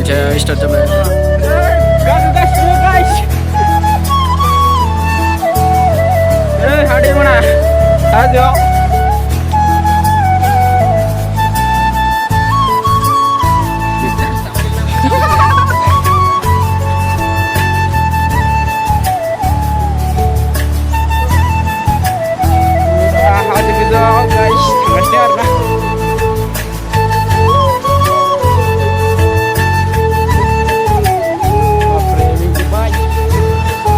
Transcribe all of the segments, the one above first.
Aja start jalan. Gas dulu guys. Hadir mana? Ayo. Hadir gitu guys. Gasnya ada.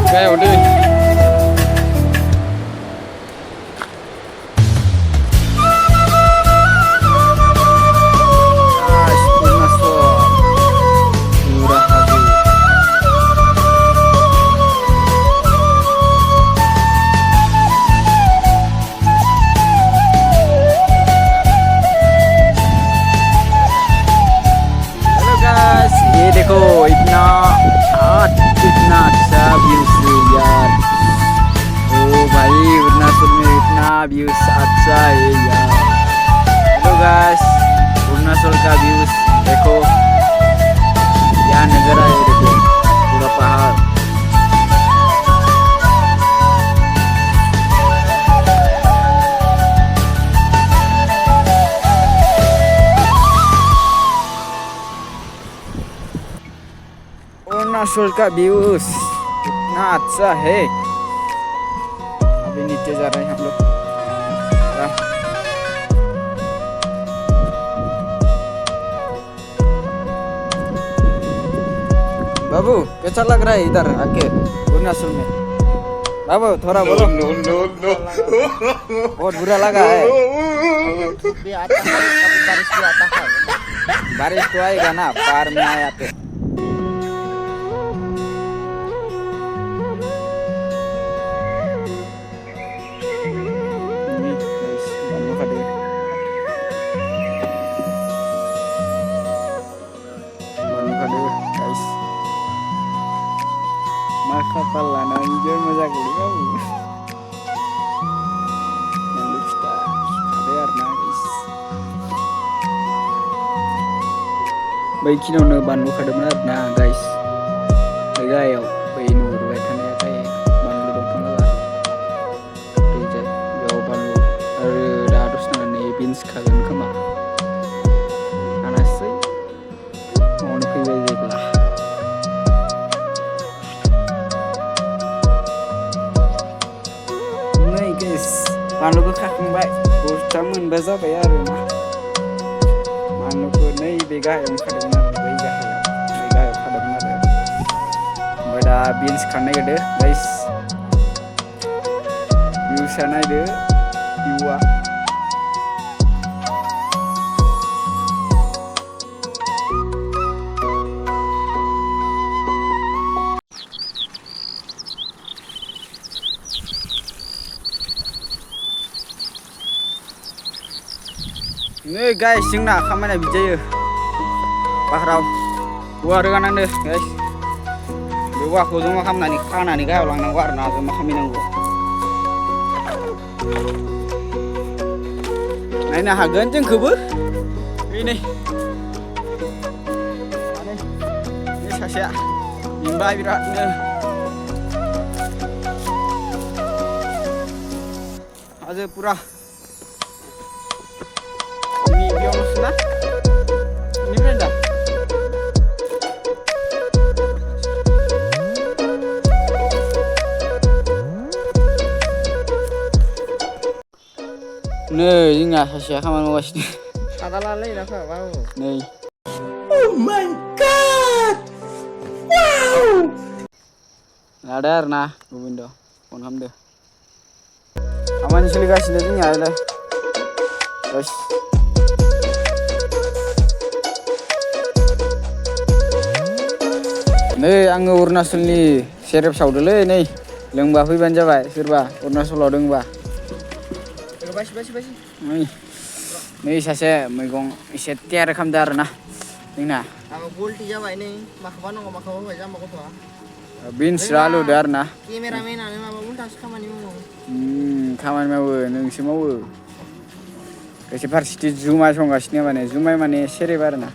Kayak udah. देखो इतना अच्छा views है यार। ओ भाई अरुणाचल में इतना व्यूज अच्छा है यार। हेलो गाइस, अरुणाचल का व्यूज देखो, क्या नज़ारा है, देखो पूरा पहाड़। अरुणाचल का व्यूज इतना अच्छा है। अभी नीचे जा रहे हैं हम लोग। बाबू कैसा लग रहा है इधर आके अरुणाचल में? बाबू थोड़ा बोलो। नो नो नो बहुत बुरा लगा है। भी आता है, कभी बारिश भी आता है। बारिश तो आएगा ना, पार में आया तो। Kepala anjir masa kuliah kamu. Yang lupa ada guys. Baik kini Bandung kadang na guys. Begayo, bayi nur betanya kayak Bandung dong lah. Rejat jauh Bandung. Ada harus nane bins kagan kema. Anas sih mau nufi begitu lah. Manuku kakumbai, bosan berzabai arena. Manuku nei bega yang kadang bega yang kadang ada. Beda beans karena gede guys. View sana ada, viewa. Nih guys, singna kamana bijaya. Pahrau. Gua dengan anda guys. Gua aku cuma kamna ni kana ni gaya ulang nang warna cuma kami nanggu. Nah ini hagan jeng kubu. Ini. Ini sasya. Imba biratnya. Aja pura. Ini berenda. Nih, ini nggak sih kamu mau sini. Kata lalai dah kak, wow. Nih. Oh my god, wow. Ada nah, bubindo, pun hamde. Aman sih guys, ini nyala. Guys. Nih anggo Arunaचल ni serep saudele nih lengba faiban jabai soरबा Arunaचलाव दंबा nih सासे मैगं एसे तयार खालामदो आरोना जोंना आङो गलटि जाबाय नै माखौबा नङा माखौबा होबाय जाम्बा गथ'आ बिन्स आलुदो आरोना केमेरामेनानो माबा उल्टासो खामानि मावो खामानि मावो नोंसो मावो खायसे फारसेथि जुमाय संगासिनो माने जुमाय माने सेरेब आरोना